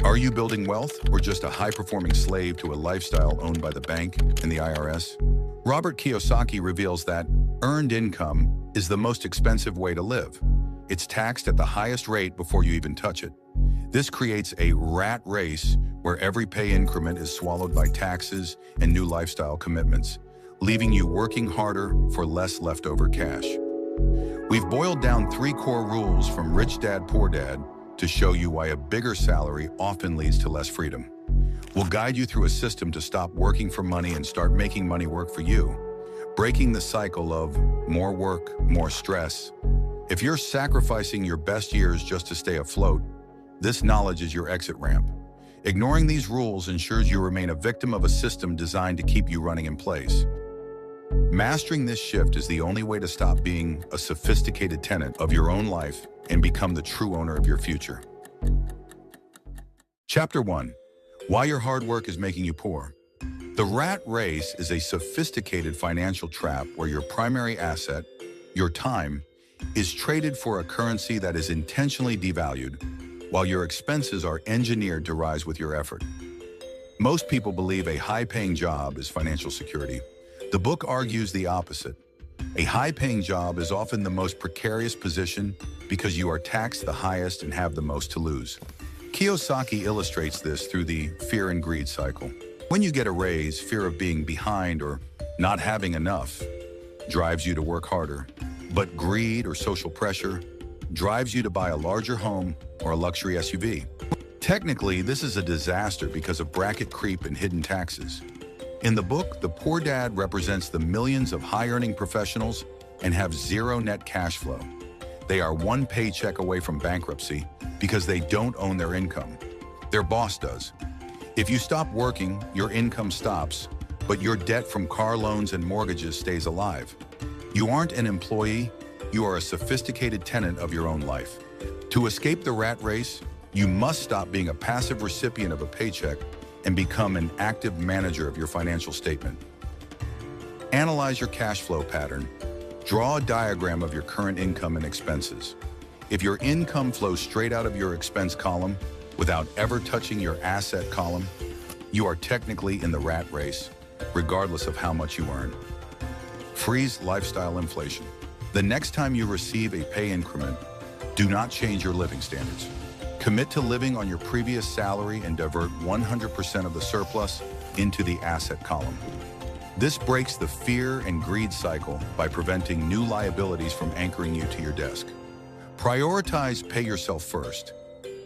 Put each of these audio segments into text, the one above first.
Are you building wealth or just a high-performing slave to a lifestyle owned by the bank and the IRS? Robert Kiyosaki reveals that earned income is the most expensive way to live. It's taxed at the highest rate before you even touch it. This creates a rat race where every pay increment is swallowed by taxes and new lifestyle commitments, leaving you working harder for less leftover cash. We've boiled down 3 core rules from Rich Dad, Poor Dad to show you why a bigger salary often leads to less freedom. We'll guide you through a system to stop working for money and start making money work for you, breaking the cycle of more work, more stress. If you're sacrificing your best years just to stay afloat, this knowledge is your exit ramp. Ignoring these rules ensures you remain a victim of a system designed to keep you running in place. Mastering this shift is the only way to stop being a sophisticated tenant of your own life and become the true owner of your future. Chapter 1. Why your hard work is making you poor. The rat race is a sophisticated financial trap where your primary asset, your time, is traded for a currency that is intentionally devalued, while your expenses are engineered to rise with your effort. Most people believe a high-paying job is financial security. The book argues the opposite. A high-paying job is often the most precarious position because you are taxed the highest and have the most to lose. Kiyosaki illustrates this through the fear and greed cycle. When you get a raise, fear of being behind or not having enough drives you to work harder. But greed or social pressure drives you to buy a larger home or a luxury SUV. Technically, this is a disaster because of bracket creep and hidden taxes. In the book, the poor dad represents the millions of high-earning professionals and have zero net cash flow. They are one paycheck away from bankruptcy because they don't own their income. Their boss does. If you stop working, your income stops, but your debt from car loans and mortgages stays alive. You aren't an employee, you are a sophisticated tenant of your own life. To escape the rat race, you must stop being a passive recipient of a paycheck and become an active manager of your financial statement. Analyze your cash flow pattern. Draw a diagram of your current income and expenses. If your income flows straight out of your expense column without ever touching your asset column, you are technically in the rat race, regardless of how much you earn. Freeze lifestyle inflation. The next time you receive a pay increment, do not change your living standards. Commit to living on your previous salary and divert 100% of the surplus into the asset column. This breaks the fear and greed cycle by preventing new liabilities from anchoring you to your desk. Prioritize pay yourself first.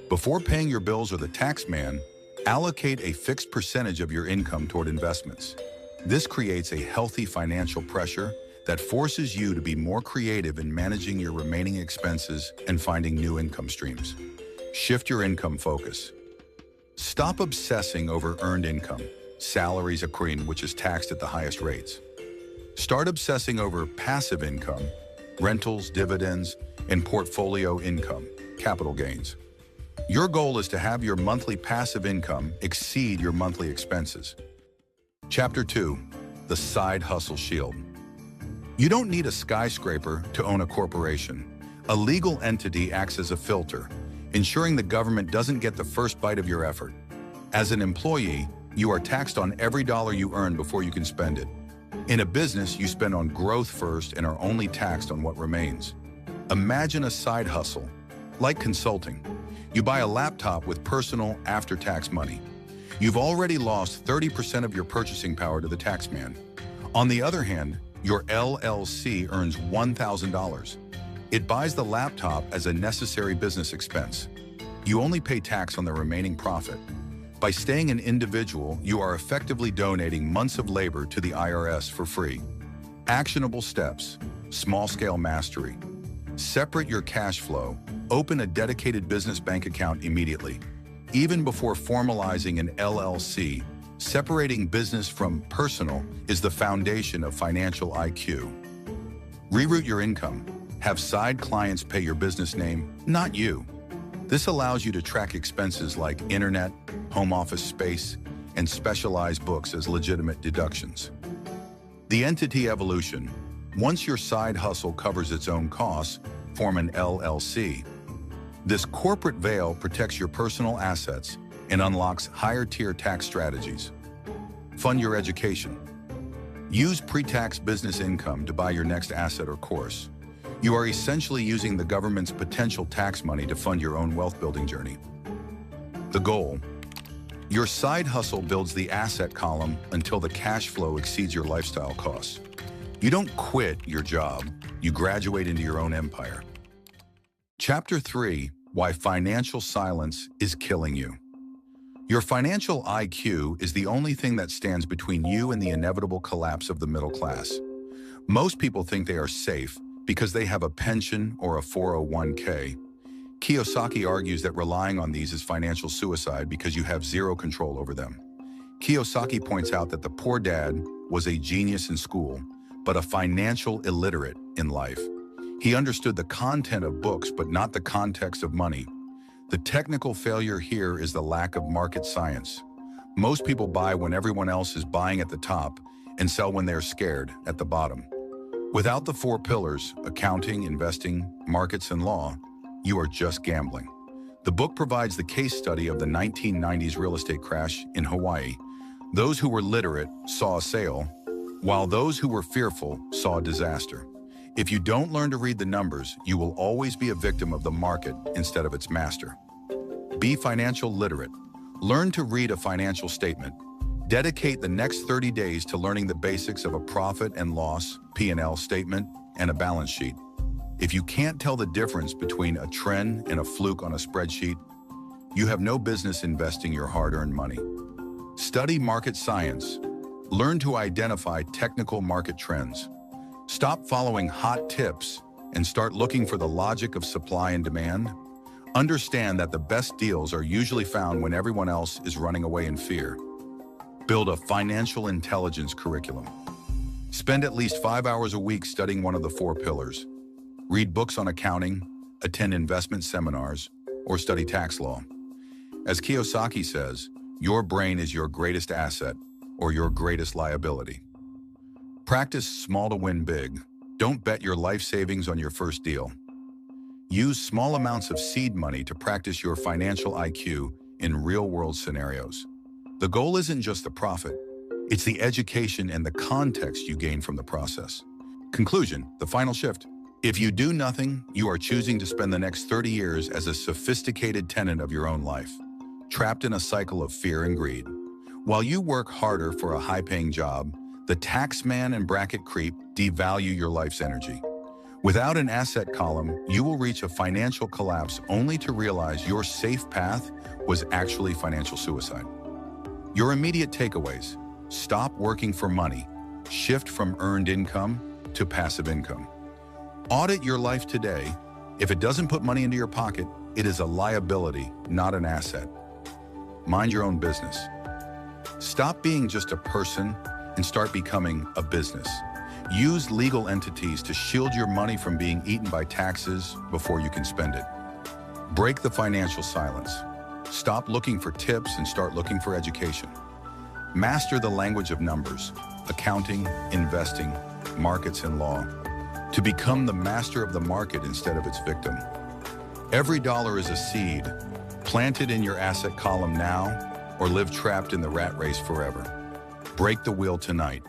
Before paying your bills or the tax man, allocate a fixed percentage of your income toward investments. This creates a healthy financial pressure that forces you to be more creative in managing your remaining expenses and finding new income streams. Shift your income focus. Stop obsessing over earned income, salaries accruing, which is taxed at the highest rates. Start obsessing over passive income, rentals, dividends, and portfolio income, capital gains. Your goal is to have your monthly passive income exceed your monthly expenses. Chapter 2. The Side Hustle Shield. You don't need a skyscraper to own a corporation. A legal entity acts as a filter, ensuring the government doesn't get the first bite of your effort. As an employee, you are taxed on every dollar you earn before you can spend it. In a business, you spend on growth first and are only taxed on what remains. Imagine a side hustle, like consulting. You buy a laptop with personal after-tax money. You've already lost 30% of your purchasing power to the tax man. On the other hand, your LLC earns $1,000. It buys the laptop as a necessary business expense. You only pay tax on the remaining profit. By staying an individual, you are effectively donating months of labor to the IRS for free. Actionable steps, small-scale mastery. Separate your cash flow. Open a dedicated business bank account immediately. Even before formalizing an LLC, separating business from personal is the foundation of financial IQ. Reroute your income. Have side clients pay your business name, not you. This allows you to track expenses like internet, home office space, and specialized books as legitimate deductions. The entity evolution. Once your side hustle covers its own costs, form an LLC. This corporate veil protects your personal assets and unlocks higher-tier tax strategies. Fund your education. Use pre-tax business income to buy your next asset or course. You are essentially using the government's potential tax money to fund your own wealth-building journey. The goal: your side hustle builds the asset column until the cash flow exceeds your lifestyle costs. You don't quit your job, you graduate into your own empire. Chapter 3: Why Financial Silence is Killing You. Your financial IQ is the only thing that stands between you and the inevitable collapse of the middle class. Most people think they are safe because they have a pension or a 401k. Kiyosaki argues that relying on these is financial suicide because you have zero control over them. Kiyosaki points out that the poor dad was a genius in school, but a financial illiterate in life. He understood the content of books, but not the context of money. The technical failure here is the lack of market science. Most people buy when everyone else is buying at the top and sell when they're scared at the bottom. Without the 4 pillars, accounting, investing, markets, and law, you are just gambling. The book provides the case study of the 1990s real estate crash in Hawaii. Those who were literate saw a sale, while those who were fearful saw a disaster. If you don't learn to read the numbers, you will always be a victim of the market instead of its master. Be financial literate. Learn to read a financial statement. Dedicate the next 30 days to learning the basics of a profit and loss, P&L statement, and a balance sheet. If you can't tell the difference between a trend and a fluke on a spreadsheet, you have no business investing your hard-earned money. Study market science. Learn to identify technical market trends. Stop following hot tips and start looking for the logic of supply and demand. Understand that the best deals are usually found when everyone else is running away in fear. Build a financial intelligence curriculum. Spend at least 5 hours a week studying one of the 4 pillars. Read books on accounting, attend investment seminars, or study tax law. As Kiyosaki says, your brain is your greatest asset or your greatest liability. Practice small to win big. Don't bet your life savings on your first deal. Use small amounts of seed money to practice your financial IQ in real-world scenarios. The goal isn't just the profit, it's the education and the context you gain from the process. Conclusion: the final shift. If you do nothing, you are choosing to spend the next 30 years as a sophisticated tenant of your own life, trapped in a cycle of fear and greed. While you work harder for a high-paying job, the taxman and bracket creep devalue your life's energy. Without an asset column, you will reach a financial collapse only to realize your safe path was actually financial suicide. Your immediate takeaways: stop working for money, shift from earned income to passive income. Audit your life today. If it doesn't put money into your pocket, it is a liability, not an asset. Mind your own business. Stop being just a person and start becoming a business. Use legal entities to shield your money from being eaten by taxes before you can spend it. Break the financial silence. Stop looking for tips and start looking for education. Master the language of numbers, accounting, investing, markets, and law, to become the master of the market instead of its victim. Every dollar is a seed. Plant it in your asset column now, or live trapped in the rat race forever. Break the wheel tonight.